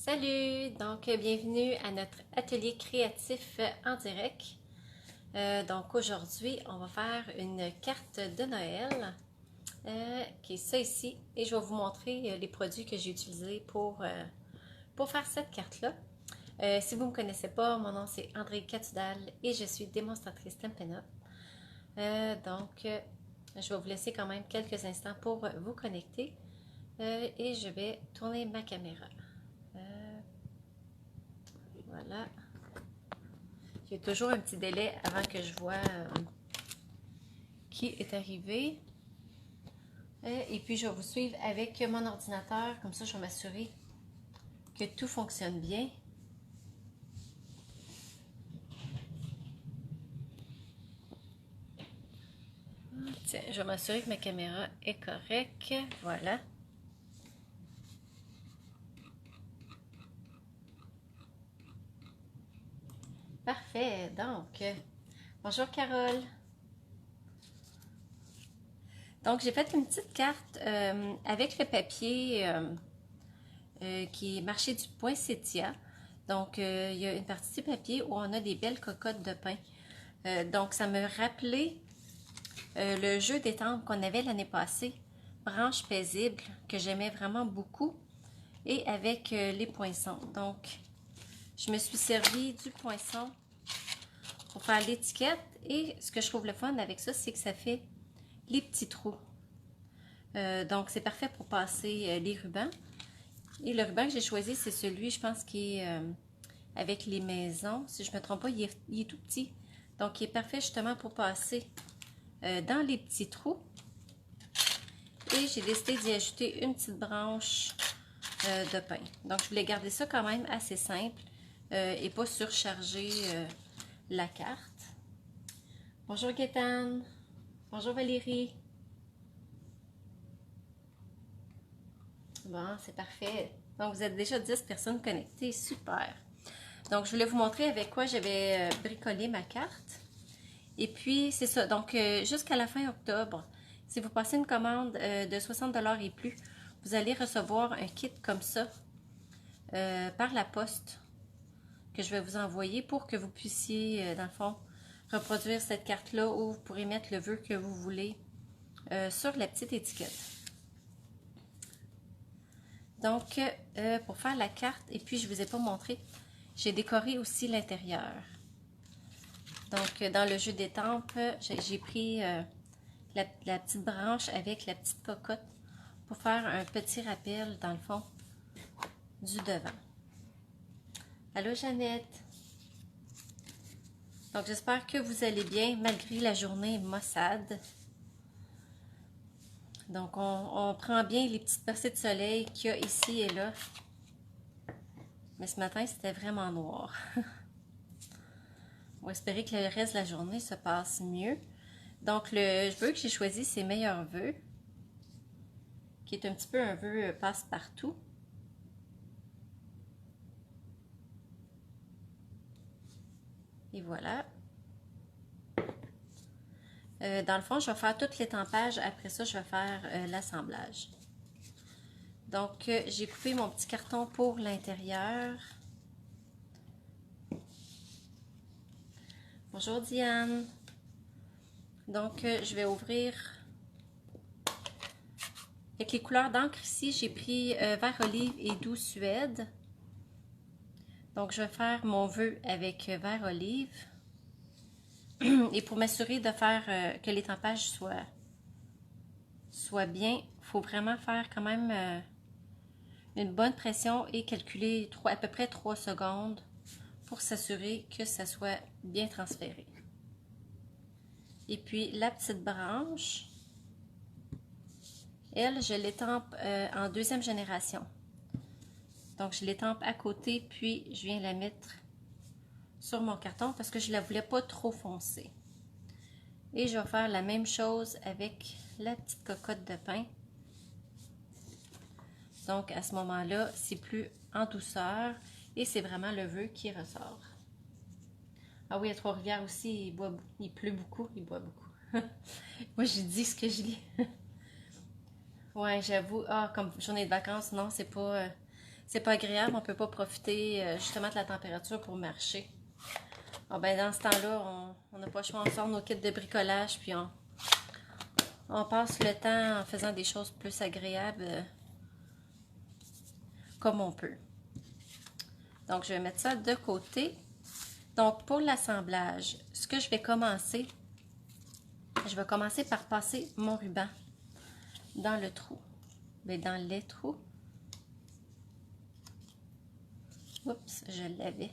Salut! Donc, bienvenue à notre atelier créatif en direct. Donc, aujourd'hui, on va faire une carte de Noël, qui est ça ici. Et je vais vous montrer les produits que j'ai utilisés pour faire cette carte-là. Si vous ne me connaissez pas, mon nom c'est André Catudal et je suis démonstratrice Stampin' Up. Je vais vous laisser quand même quelques instants pour vous connecter et je vais tourner ma caméra. Voilà. J'ai toujours un petit délai avant que je vois qui est arrivé. Et puis, je vais vous suivre avec mon ordinateur. Comme ça, je vais m'assurer que tout fonctionne bien. Tiens, je vais m'assurer que ma caméra est correcte. Voilà. Parfait. Donc, bonjour Carole. Donc, j'ai fait une petite carte avec le papier qui est marché du Poinsettia. Donc, il y a une partie du papier où on a des belles cocottes de pain. Donc, ça me rappelait le jeu d'étampe qu'on avait l'année passée, Branche paisible, que j'aimais vraiment beaucoup, et avec les poinçons. Donc, je me suis servi du poinçon pour faire l'étiquette, et ce que je trouve le fun avec ça, c'est que ça fait les petits trous. Donc, c'est parfait pour passer les rubans. Et le ruban que j'ai choisi, c'est celui, je pense, qui est avec les maisons. Si je ne me trompe pas, il est tout petit. Donc, il est parfait justement pour passer dans les petits trous. Et j'ai décidé d'y ajouter une petite branche de pain. Donc, je voulais garder ça quand même assez simple et pas surcharger la carte. Bonjour Gaétane. Bonjour Valérie. Bon, c'est parfait. Donc, vous êtes déjà 10 personnes connectées. Super. Donc, je voulais vous montrer avec quoi j'avais bricolé ma carte. Et puis, c'est ça. Donc, jusqu'à la fin octobre, si vous passez une commande de 60 $ et plus, vous allez recevoir un kit comme ça par la poste que je vais vous envoyer pour que vous puissiez, dans le fond, reproduire cette carte-là où vous pourrez mettre le vœu que vous voulez sur la petite étiquette. Donc, pour faire la carte, et puis je ne vous ai pas montré, j'ai décoré aussi l'intérieur. Donc, dans le jeu d'étampes, j'ai pris la petite branche avec la petite cocotte pour faire un petit rappel, dans le fond, du devant. Allô, Jeannette? Donc, j'espère que vous allez bien, malgré la journée maussade. Donc, on prend bien les petites percées de soleil qu'il y a ici et là. Mais ce matin, c'était vraiment noir. On va espérer que le reste de la journée se passe mieux. Donc, le vœu que j'ai choisi, c'est Meilleur vœu, qui est un petit peu un vœu passe-partout. Et voilà. Dans le fond, je vais faire tout l'étampage. Après ça, je vais faire l'assemblage. Donc, j'ai coupé mon petit carton pour l'intérieur. Bonjour Diane. Donc, je vais ouvrir. Avec les couleurs d'encre ici, j'ai pris vert olive et doux suède. Donc, je vais faire mon vœu avec vert olive. Et pour m'assurer de faire que l'étampage soit bien, il faut vraiment faire quand même une bonne pression et calculer à peu près 3 secondes pour s'assurer que ça soit bien transféré. Et puis la petite branche, elle, je l'étampe en deuxième génération. Donc je l'étampe à côté, puis je viens la mettre sur mon carton parce que je ne la voulais pas trop foncée. Et je vais faire la même chose avec la petite cocotte de pain. Donc, à ce moment-là, c'est plus en douceur et c'est vraiment le vœu qui ressort. Ah oui, à Trois-Rivières aussi, il pleut beaucoup, il boit beaucoup. Moi, je dis ce que je lis. Ouais, j'avoue. Ah, comme journée de vacances, non, c'est pas c'est pas agréable, on peut pas profiter justement de la température pour marcher. Bon, ben, dans ce temps-là, on n'a pas le choix, on sort nos kits de bricolage, puis on passe le temps en faisant des choses plus agréables comme on peut. Donc, je vais mettre ça de côté. Donc, pour l'assemblage, ce que je vais commencer par passer mon ruban dans le trou. Bien, dans les trous. Oups, je l'avais.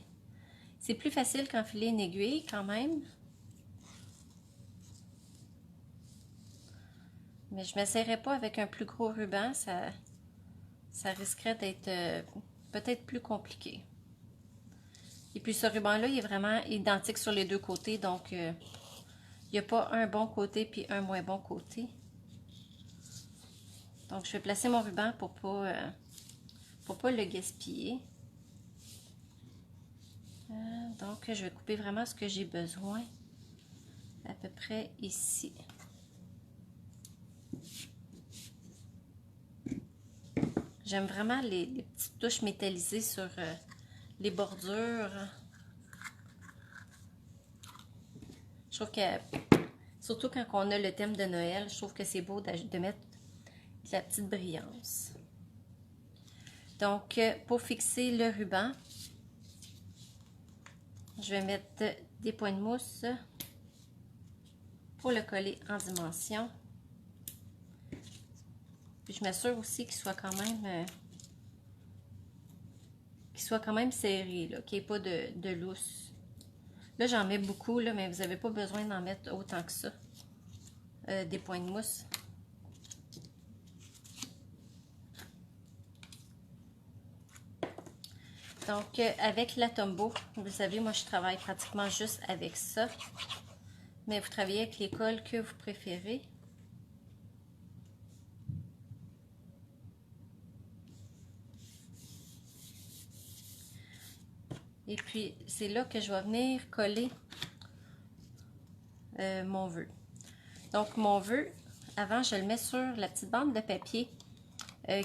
C'est plus facile qu'enfiler une aiguille quand même. Mais je ne m'essayerai pas avec un plus gros ruban. Ça risquerait d'être peut-être plus compliqué. Et puis ce ruban-là, il est vraiment identique sur les deux côtés. Donc, il n'y a pas un bon côté puis un moins bon côté. Donc, je vais placer mon ruban pour pas le gaspiller. Donc, je vais couper vraiment ce que j'ai besoin. À peu près ici. J'aime vraiment les petites touches métallisées sur les bordures. Je trouve que, surtout quand on a le thème de Noël, je trouve que c'est beau de mettre de la petite brillance. Donc, pour fixer le ruban, je vais mettre des points de mousse pour le coller en dimension. Puis je m'assure aussi qu'il soit quand même serré, qu'il n'y ait pas de lousse. Là, j'en mets beaucoup, là, mais vous n'avez pas besoin d'en mettre autant que ça. Des points de mousse. Donc, avec la Tombow, vous savez, moi, je travaille pratiquement juste avec ça. Mais vous travaillez avec les colles que vous préférez. Et puis, c'est là que je vais venir coller mon vœu. Donc, mon vœu, avant, je le mets sur la petite bande de papier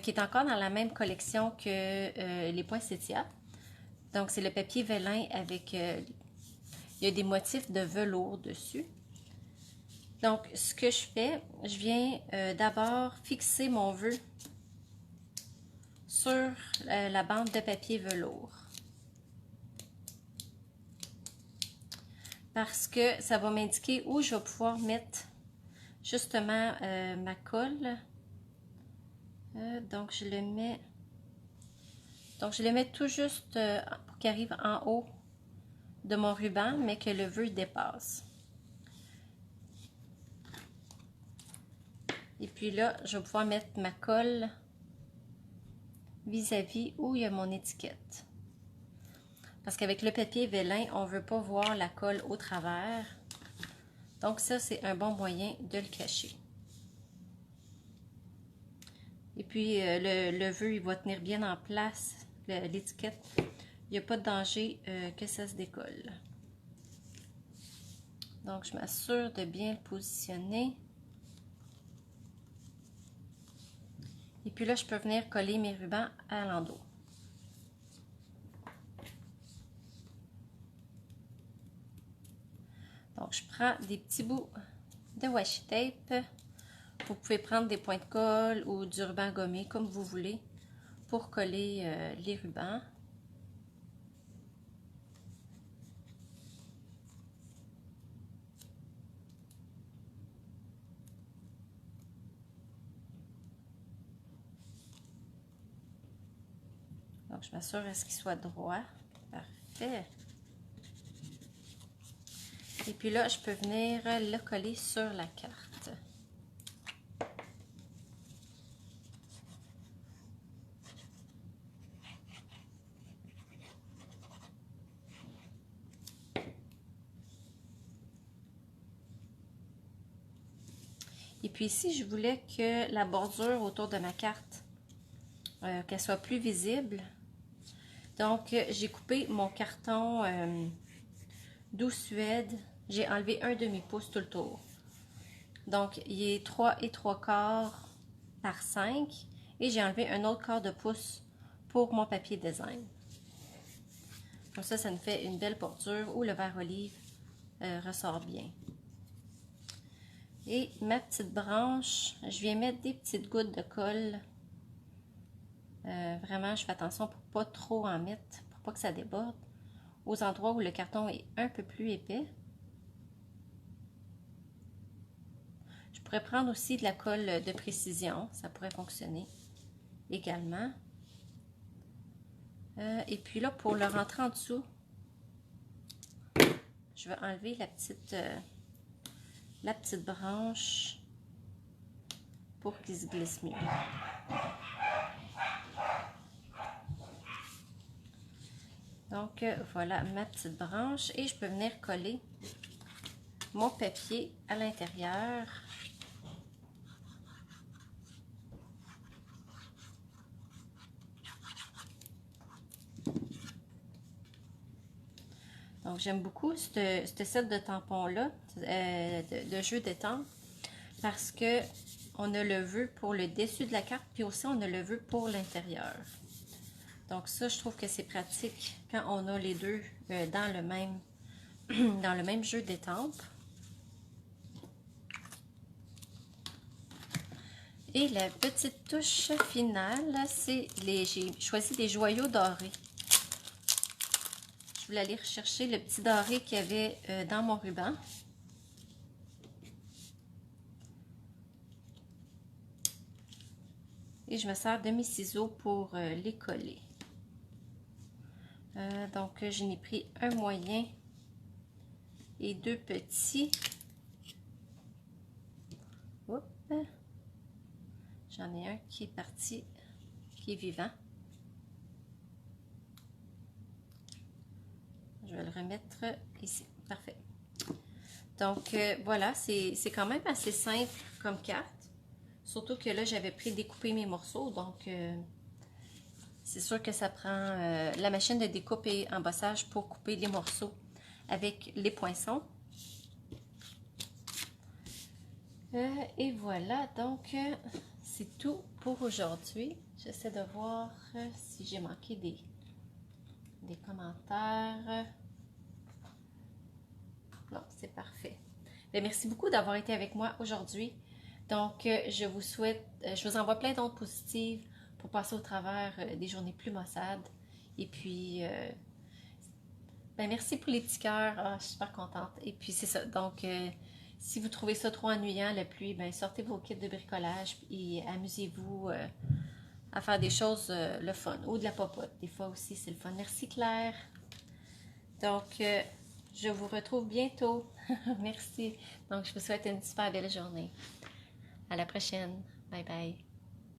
qui est encore dans la même collection que les poinsettias. Donc, c'est le papier vélin avec... il y a des motifs de velours dessus. Donc, ce que je fais, je viens d'abord fixer mon vœu sur la bande de papier velours. Parce que ça va m'indiquer où je vais pouvoir mettre justement ma colle. Donc, je le mets tout juste pour qu'il arrive en haut de mon ruban, mais que le vœu dépasse. Et puis là, je vais pouvoir mettre ma colle vis-à-vis où il y a mon étiquette. Parce qu'avec le papier vélin, on ne veut pas voir la colle au travers. Donc ça, c'est un bon moyen de le cacher. Et puis, le vœu, il va tenir bien en place, l'étiquette. Il n'y a pas de danger que ça se décolle. Donc, je m'assure de bien le positionner. Et puis là, je peux venir coller mes rubans à l'endos. Donc, je prends des petits bouts de washi tape. Vous pouvez prendre des points de colle ou du ruban gommé, comme vous voulez, pour coller les rubans. Donc, je m'assure à ce qu'il soit droit. Parfait. Et puis là, je peux venir le coller sur la carte. Et puis ici, je voulais que la bordure autour de ma carte, qu'elle soit plus visible. Donc, j'ai coupé mon carton 12 Suède. J'ai enlevé un demi-pouce tout le tour. Donc, il est 3 et 3/4 par 5. Et j'ai enlevé un autre quart de pouce pour mon papier design. Comme ça nous fait une belle bordure où le vert olive ressort bien. Et ma petite branche, je viens mettre des petites gouttes de colle. Vraiment, je fais attention pour pas trop en mettre, pour pas que ça déborde. Aux endroits où le carton est un peu plus épais. Je pourrais prendre aussi de la colle de précision, ça pourrait fonctionner également. Et puis là, pour le rentrer en dessous, je vais enlever la petite branche pour qu'il se glisse mieux. Donc, voilà ma petite branche et je peux venir coller mon papier à l'intérieur. Donc, j'aime beaucoup ce set de tampons-là, de jeu d'étampe, parce que on a le vœu pour le dessus de la carte, puis aussi on a le vœu pour l'intérieur. Donc ça, je trouve que c'est pratique quand on a les deux dans le même jeu d'étampe. Et la petite touche finale, c'est j'ai choisi des joyaux dorés. Je voulais aller rechercher le petit doré qu'il y avait dans mon ruban. Et je me sers de mes ciseaux pour les coller. Donc, je n'ai pris un moyen et deux petits. J'en ai un qui est parti, qui est vivant. Je vais le remettre ici. Parfait. Donc, voilà, c'est quand même assez simple comme carte. Surtout que là, j'avais découpé mes morceaux. Donc, c'est sûr que ça prend la machine de découpe et embossage pour couper les morceaux avec les poinçons. Et voilà, donc, c'est tout pour aujourd'hui. J'essaie de voir si j'ai manqué des commentaires. Non, c'est parfait. Bien, merci beaucoup d'avoir été avec moi aujourd'hui. Donc, je vous envoie plein d'ondes positives pour passer au travers des journées plus maussades. Et puis, ben, merci pour les petits cœurs. Ah, je suis super contente. Et puis, c'est ça. Donc, si vous trouvez ça trop ennuyant, la pluie, ben, sortez vos kits de bricolage et amusez-vous à faire des choses le fun. Ou de la popote. Des fois aussi, c'est le fun. Merci Claire. Donc, je vous retrouve bientôt. Merci. Donc, je vous souhaite une super belle journée. À la prochaine. Bye bye.